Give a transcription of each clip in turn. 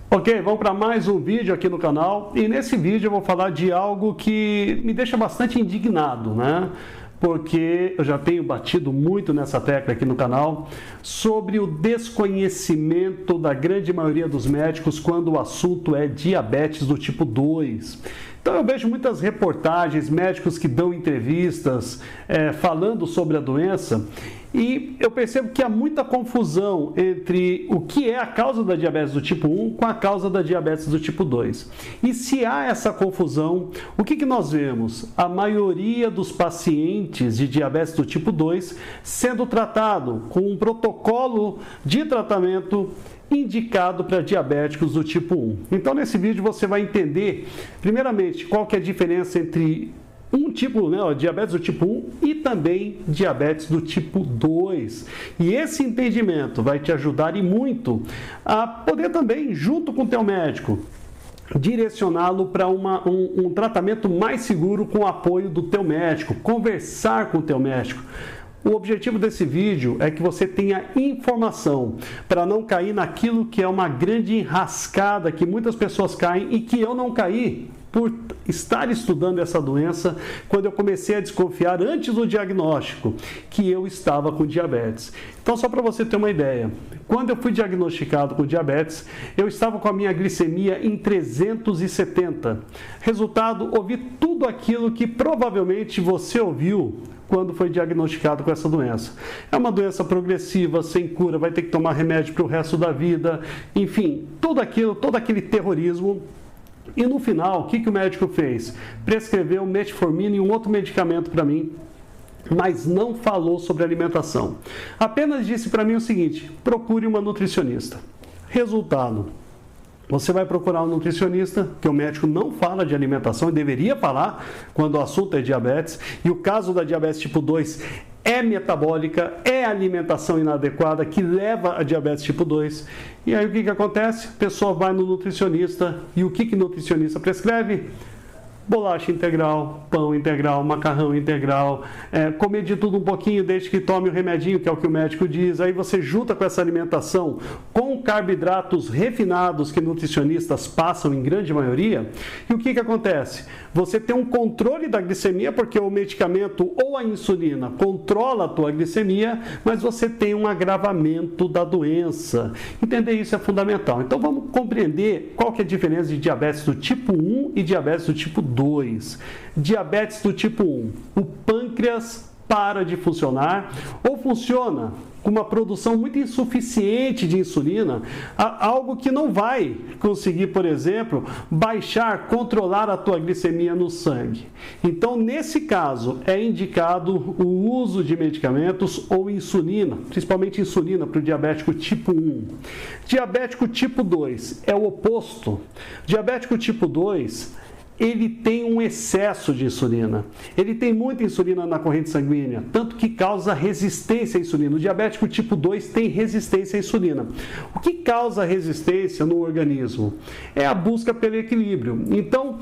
Ok, vamos para mais um vídeo aqui no canal e nesse vídeo eu vou falar de algo que me deixa bastante indignado, né? Porque eu já tenho batido muito nessa tecla aqui no canal sobre o desconhecimento da grande maioria dos médicos quando o assunto é diabetes do tipo 2. Então eu vejo muitas reportagens, médicos que dão entrevistas falando sobre a doença e eu percebo que há muita confusão entre o que é a causa da diabetes do tipo 1 com a causa da diabetes do tipo 2. E se há essa confusão, o que nós vemos? A maioria dos pacientes de diabetes do tipo 2 sendo tratado com um protocolo de tratamento indicado para diabéticos do tipo 1. Então, nesse vídeo você vai entender, primeiramente, qual que é a diferença entre um tipo, diabetes do tipo 1 e também diabetes do tipo 2. E esse entendimento vai te ajudar e muito a poder também, junto com o teu médico, direcioná-lo para um tratamento mais seguro com o apoio do teu médico, conversar com o teu médico. O objetivo desse vídeo é que você tenha informação para não cair naquilo que é uma grande enrascada que muitas pessoas caem e que eu não caí por estar estudando essa doença quando eu comecei a desconfiar antes do diagnóstico que eu estava com diabetes. Então, só para você ter uma ideia, quando eu fui diagnosticado com diabetes, eu estava com a minha glicemia em 370. Resultado, ouvi tudo aquilo que provavelmente você ouviu quando foi diagnosticado com essa doença. É uma doença progressiva, sem cura, vai ter que tomar remédio para o resto da vida, enfim, tudo aquilo, todo aquele terrorismo. E no final, o que o médico fez? Prescreveu metformina e um outro medicamento para mim, mas não falou sobre alimentação. Apenas disse para mim o seguinte: procure uma nutricionista. Resultado: você vai procurar um nutricionista, que o médico não fala de alimentação e deveria falar quando o assunto é diabetes, e o caso da diabetes tipo 2 é metabólica, é alimentação inadequada que leva a diabetes tipo 2. E aí o que acontece? A pessoa vai no nutricionista e o que o nutricionista prescreve? Bolacha integral, pão integral, macarrão integral, comer de tudo um pouquinho desde que tome o remedinho, que é o que o médico diz. Aí você junta com essa alimentação com carboidratos refinados que nutricionistas passam em grande maioria. E o que acontece? Você tem um controle da glicemia, porque o medicamento ou a insulina controla a tua glicemia, mas você tem um agravamento da doença. Entender isso é fundamental. Então vamos compreender qual que é a diferença de diabetes do tipo 1 e diabetes do tipo 2. Diabetes do tipo 1, o pâncreas para de funcionar ou funciona com uma produção muito insuficiente de insulina, algo que não vai conseguir, por exemplo, baixar, controlar a tua glicemia no sangue. Então, nesse caso, é indicado o uso de medicamentos ou insulina, principalmente insulina para o diabético tipo 1. Diabético tipo 2 é o oposto. Diabético tipo 2, ele tem um excesso de insulina. Ele tem muita insulina na corrente sanguínea, tanto que causa resistência à insulina. O diabético tipo 2 tem resistência à insulina. O que causa resistência no organismo? É a busca pelo equilíbrio. Então,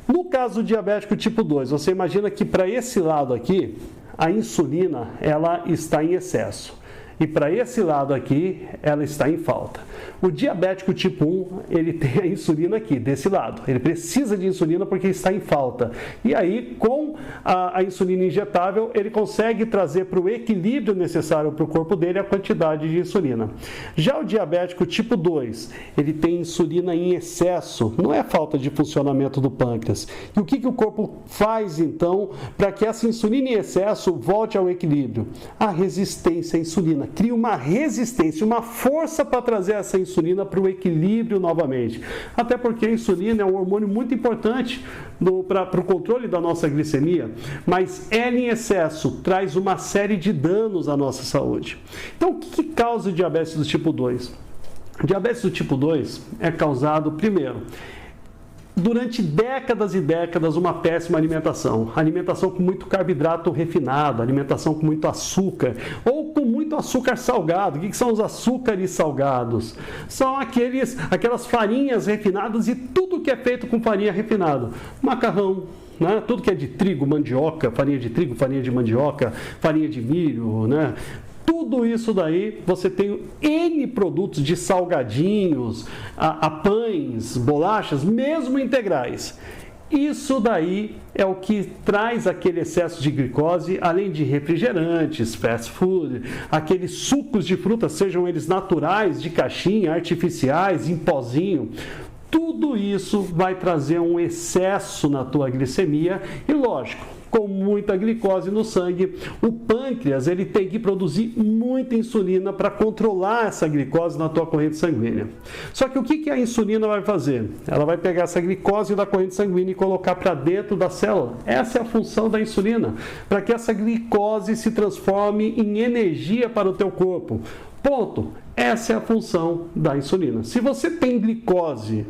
no caso do diabético tipo 2, você imagina que para esse lado aqui, a insulina ela está em excesso. E para esse lado aqui, ela está em falta. O diabético tipo 1, ele tem a insulina aqui, desse lado. Ele precisa de insulina porque está em falta. E aí, com a insulina injetável, ele consegue trazer para o equilíbrio necessário para o corpo dele a quantidade de insulina. Já o diabético tipo 2, ele tem insulina em excesso. Não é falta de funcionamento do pâncreas. E o que o corpo faz, então, para que essa insulina em excesso volte ao equilíbrio? A resistência à insulina. Cria uma resistência, uma força para trazer essa insulina para o equilíbrio novamente. Até porque a insulina é um hormônio muito importante para o controle da nossa glicemia, mas ela em excesso traz uma série de danos à nossa saúde. Então, o que causa o diabetes do tipo 2? O diabetes do tipo 2 é causado, primeiro, durante décadas e décadas, uma péssima alimentação. Alimentação com muito carboidrato refinado, alimentação com muito açúcar, ou com muito açúcar salgado. O que são os açúcares salgados? São aquelas farinhas refinadas e tudo que é feito com farinha refinada. Macarrão, né? Tudo que é de trigo, mandioca, farinha de trigo, farinha de mandioca, farinha de milho, né? Tudo isso daí, você tem N produtos de salgadinhos, a pães, bolachas, mesmo integrais. Isso daí é o que traz aquele excesso de glicose, além de refrigerantes, fast food, aqueles sucos de fruta, sejam eles naturais, de caixinha, artificiais, em pozinho. Tudo isso vai trazer um excesso na tua glicemia e, lógico, com muita glicose no sangue, o pâncreas ele tem que produzir muita insulina para controlar essa glicose na tua corrente sanguínea. Só que o que a insulina vai fazer? Ela vai pegar essa glicose da corrente sanguínea e colocar para dentro da célula. Essa é a função da insulina, para que essa glicose se transforme em energia para o teu corpo. Ponto. Essa é a função da insulina. Se você tem glicose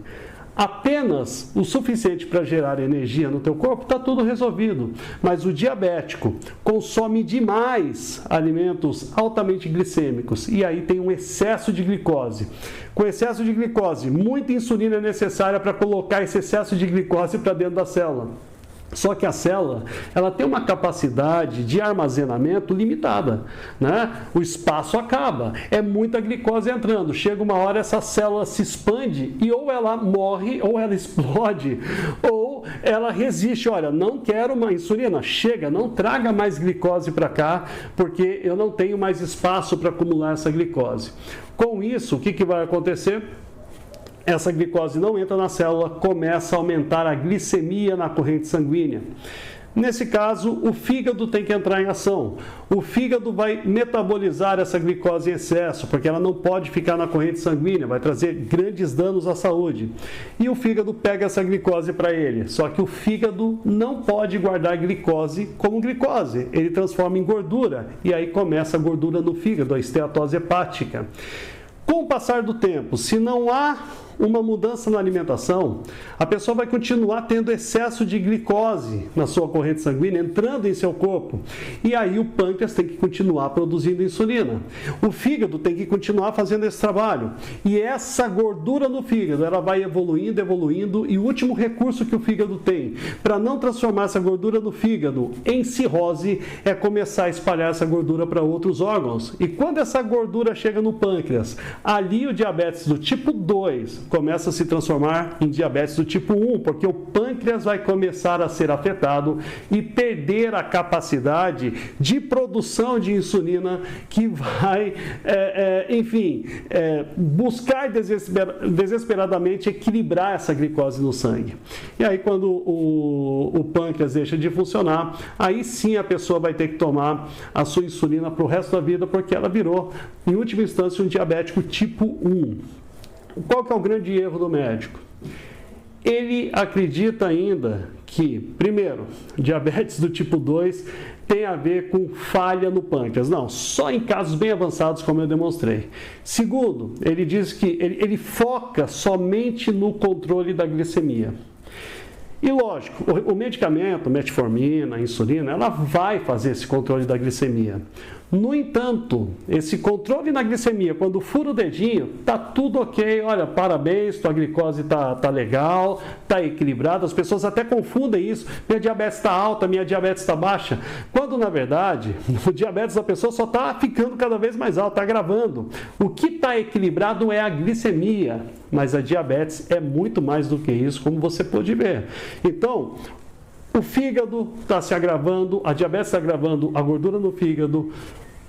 apenas o suficiente para gerar energia no teu corpo, está tudo resolvido. Mas o diabético consome demais alimentos altamente glicêmicos e aí tem um excesso de glicose. Com excesso de glicose, muita insulina é necessária para colocar esse excesso de glicose para dentro da célula. Só que a célula, ela tem uma capacidade de armazenamento limitada, né? O espaço acaba, é muita glicose entrando, chega uma hora essa célula se expande e ou ela morre, ou ela explode, ou ela resiste. Olha, não quero uma insulina, chega, não traga mais glicose para cá, porque eu não tenho mais espaço para acumular essa glicose. Com isso, o que vai acontecer? Essa glicose não entra na célula, começa a aumentar a glicemia na corrente sanguínea. Nesse caso, o fígado tem que entrar em ação. O fígado vai metabolizar essa glicose em excesso, porque ela não pode ficar na corrente sanguínea, vai trazer grandes danos à saúde. E o fígado pega essa glicose para ele. Só que o fígado não pode guardar glicose como glicose, ele transforma em gordura. E aí começa a gordura no fígado, a esteatose hepática. Com o passar do tempo, se não há uma mudança na alimentação, a pessoa vai continuar tendo excesso de glicose na sua corrente sanguínea, entrando em seu corpo. E aí o pâncreas tem que continuar produzindo insulina. O fígado tem que continuar fazendo esse trabalho. E essa gordura no fígado, ela vai evoluindo, evoluindo, e o último recurso que o fígado tem para não transformar essa gordura no fígado em cirrose é começar a espalhar essa gordura para outros órgãos. E quando essa gordura chega no pâncreas, ali o diabetes do tipo 2 começa a se transformar em diabetes do tipo 1, porque o pâncreas vai começar a ser afetado e perder a capacidade de produção de insulina, que vai, buscar desesperadamente equilibrar essa glicose no sangue. E aí, quando o pâncreas deixa de funcionar, aí sim a pessoa vai ter que tomar a sua insulina para o resto da vida, porque ela virou, em última instância, um diabético tipo 1. Qual que é o grande erro do médico? Ele acredita ainda que, primeiro, diabetes do tipo 2 tem a ver com falha no pâncreas. Não, só em casos bem avançados, como eu demonstrei. Segundo, ele diz que ele foca somente no controle da glicemia. E lógico, o medicamento, metformina, insulina, ela vai fazer esse controle da glicemia. No entanto, esse controle na glicemia, quando fura o dedinho, tá tudo ok, olha, parabéns, tua glicose tá legal, tá equilibrada. As pessoas até confundem isso, minha diabetes está alta, minha diabetes está baixa, quando na verdade o diabetes da pessoa só está ficando cada vez mais alto, está agravando. O que está equilibrado é a glicemia, mas a diabetes é muito mais do que isso, como você pode ver. Então, o fígado está se agravando, a diabetes está agravando, a gordura no fígado,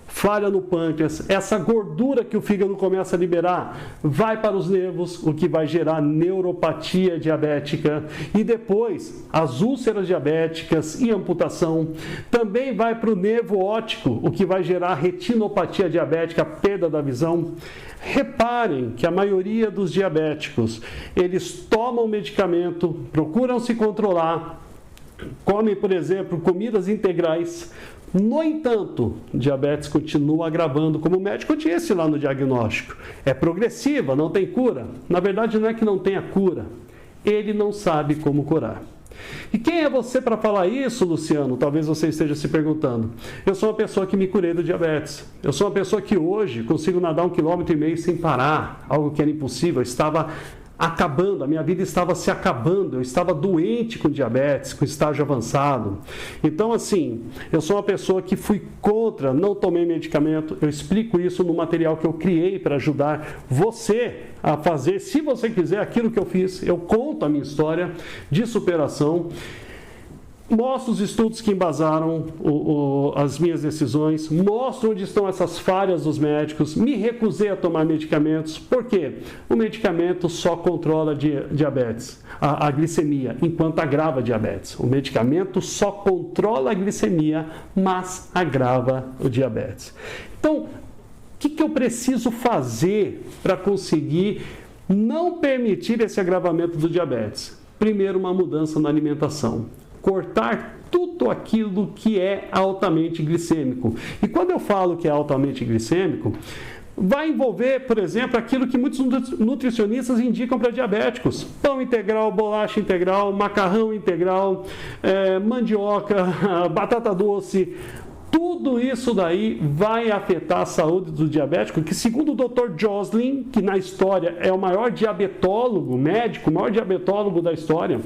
falha no pâncreas, essa gordura que o fígado começa a liberar vai para os nervos, o que vai gerar neuropatia diabética, e depois as úlceras diabéticas e amputação. Também vai para o nervo óptico, o que vai gerar retinopatia diabética, perda da visão. Reparem que a maioria dos diabéticos, eles tomam medicamento, procuram se controlar, comem, por exemplo, comidas integrais. No entanto, diabetes continua agravando, como o médico disse lá no diagnóstico. É progressiva, não tem cura. Na verdade, não é que não tenha cura, ele não sabe como curar. E quem é você para falar isso, Luciano? Talvez você esteja se perguntando. Eu sou uma pessoa que me curei do diabetes. Eu sou uma pessoa que hoje consigo nadar 1,5 km sem parar, algo que era impossível. Eu estava acabando, a minha vida estava se acabando, eu estava doente com diabetes, com estágio avançado. Então, assim, eu sou uma pessoa que fui contra, não tomei medicamento, eu explico isso no material que eu criei para ajudar você a fazer, se você quiser, aquilo que eu fiz. Eu conto a minha história de superação, mostro os estudos que embasaram as minhas decisões, mostro onde estão essas falhas dos médicos, me recusei a tomar medicamentos. Por quê? O medicamento só controla diabetes, a glicemia, enquanto agrava a diabetes. O medicamento só controla a glicemia, mas agrava o diabetes. Então, o que eu preciso fazer para conseguir não permitir esse agravamento do diabetes? Primeiro, uma mudança na alimentação. Cortar tudo aquilo que é altamente glicêmico. E quando eu falo que é altamente glicêmico, vai envolver, por exemplo, aquilo que muitos nutricionistas indicam para diabéticos: pão integral, bolacha integral, macarrão integral, mandioca, batata doce. Tudo isso daí vai afetar a saúde do diabético, que segundo o Dr. Joslin, que na história é o maior diabetólogo médico, o maior diabetólogo da história,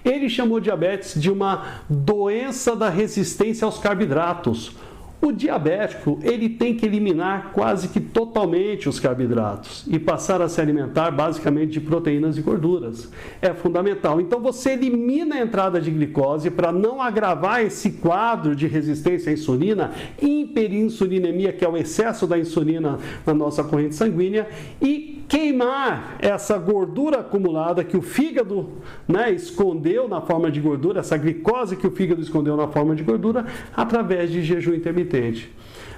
ele chamou diabetes de uma doença da resistência aos carboidratos. O diabético, ele tem que eliminar quase que totalmente os carboidratos e passar a se alimentar basicamente de proteínas e gorduras. É fundamental. Então você elimina a entrada de glicose para não agravar esse quadro de resistência à insulina, hiperinsulinemia, que é o excesso da insulina na nossa corrente sanguínea, e queimar essa gordura acumulada que o fígado, escondeu na forma de gordura, essa glicose que o fígado escondeu na forma de gordura, através de jejum intermitente.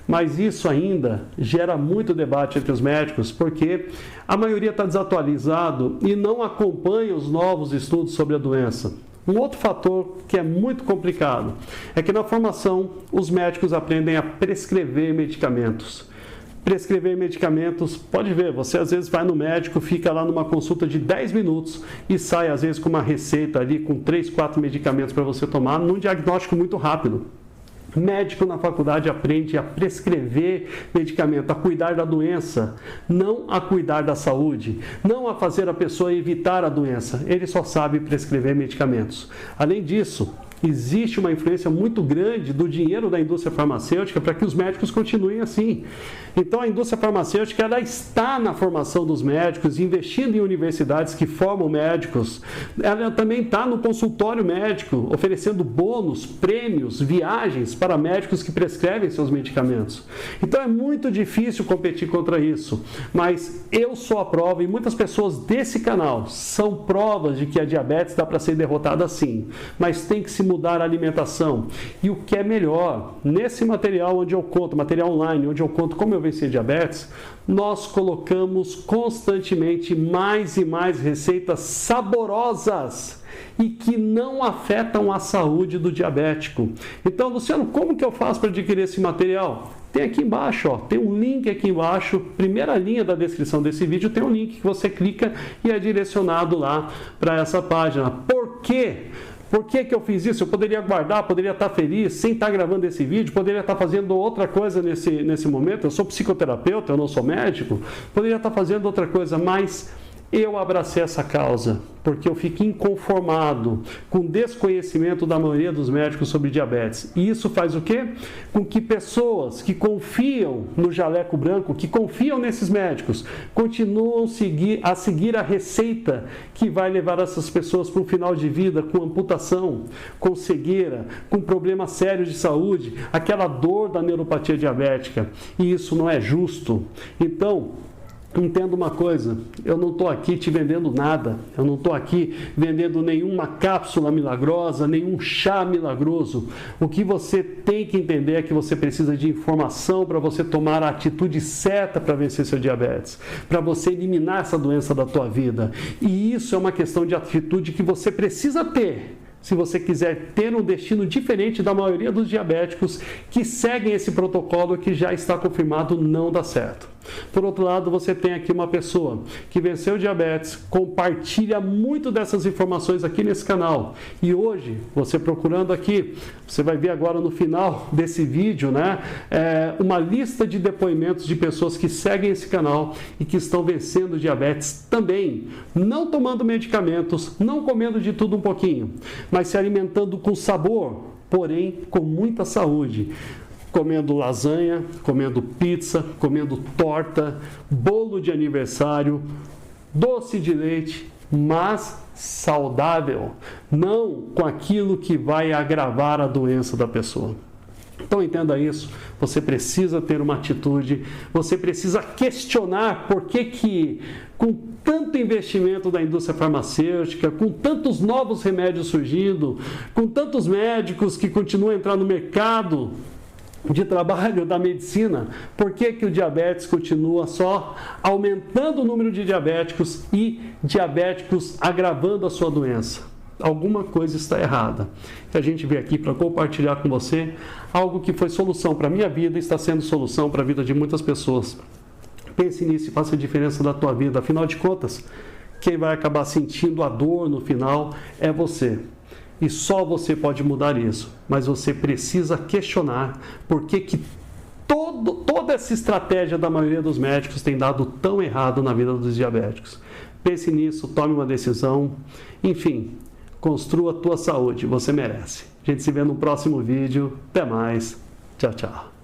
Mas isso ainda gera muito debate entre os médicos, porque a maioria está desatualizado e não acompanha os novos estudos sobre a doença. Um outro fator que é muito complicado é que na formação os médicos aprendem a prescrever medicamentos. Prescrever medicamentos, pode ver, você às vezes vai no médico, fica lá numa consulta de 10 minutos e sai às vezes com uma receita ali com 3, 4 medicamentos para você tomar, num diagnóstico muito rápido. Médico na faculdade aprende a prescrever medicamento, a cuidar da doença, não a cuidar da saúde, não a fazer a pessoa evitar a doença. Ele só sabe prescrever medicamentos. Além disso, existe uma influência muito grande do dinheiro da indústria farmacêutica para que os médicos continuem assim. Então, a indústria farmacêutica ela está na formação dos médicos, investindo em universidades que formam médicos. Ela também está no consultório médico, oferecendo bônus, prêmios, viagens para médicos que prescrevem seus medicamentos. Então, é muito difícil competir contra isso. Mas eu sou a prova, e muitas pessoas desse canal são provas de que a diabetes dá para ser derrotada sim. Mas tem que se mudar a alimentação. E o que é melhor, nesse material onde eu conto, material online, onde eu conto como eu venci diabetes, nós colocamos constantemente mais e mais receitas saborosas e que não afetam a saúde do diabético. Então, Luciano, como que eu faço para adquirir esse material? Tem aqui embaixo, tem um link aqui embaixo, primeira linha da descrição desse vídeo, tem um link que você clica e é direcionado lá para essa página. Por quê? Por que eu fiz isso? Eu poderia guardar, poderia estar feliz sem estar gravando esse vídeo, poderia estar fazendo outra coisa nesse momento. Eu sou psicoterapeuta, eu não sou médico, poderia estar fazendo outra coisa, mas eu abracei essa causa porque eu fico inconformado com o desconhecimento da maioria dos médicos sobre diabetes. E isso faz o quê? Com que pessoas que confiam no jaleco branco, que confiam nesses médicos, continuam a seguir a receita que vai levar essas pessoas para um final de vida com amputação, com cegueira, com problemas sérios de saúde, aquela dor da neuropatia diabética. E isso não é justo. Então, entenda uma coisa, eu não estou aqui te vendendo nada, eu não estou aqui vendendo nenhuma cápsula milagrosa, nenhum chá milagroso. O que você tem que entender é que você precisa de informação para você tomar a atitude certa para vencer seu diabetes, para você eliminar essa doença da tua vida. E isso é uma questão de atitude que você precisa ter se você quiser ter um destino diferente da maioria dos diabéticos que seguem esse protocolo que já está confirmado não dá certo. Por outro lado, você tem aqui uma pessoa que venceu o diabetes, compartilha muito dessas informações aqui nesse canal. E hoje, você procurando aqui, você vai ver agora no final desse vídeo, né, uma lista de depoimentos de pessoas que seguem esse canal e que estão vencendo o diabetes também, não tomando medicamentos, não comendo de tudo um pouquinho, mas se alimentando com sabor, porém com muita saúde. Comendo lasanha, comendo pizza, comendo torta, bolo de aniversário, doce de leite, mas saudável, não com aquilo que vai agravar a doença da pessoa. Então entenda isso, você precisa ter uma atitude, você precisa questionar por que com tanto investimento da indústria farmacêutica, com tantos novos remédios surgindo, com tantos médicos que continuam a entrar no mercado de trabalho da medicina, por que o diabetes continua só aumentando o número de diabéticos e diabéticos agravando a sua doença? Alguma coisa está errada. A gente veio aqui para compartilhar com você algo que foi solução para a minha vida e está sendo solução para a vida de muitas pessoas. Pense nisso e faça a diferença da tua vida. Afinal de contas, quem vai acabar sentindo a dor no final é você. E só você pode mudar isso, mas você precisa questionar por que toda essa estratégia da maioria dos médicos tem dado tão errado na vida dos diabéticos. Pense nisso, tome uma decisão, enfim, construa a tua saúde, você merece. A gente se vê no próximo vídeo, até mais, tchau, tchau.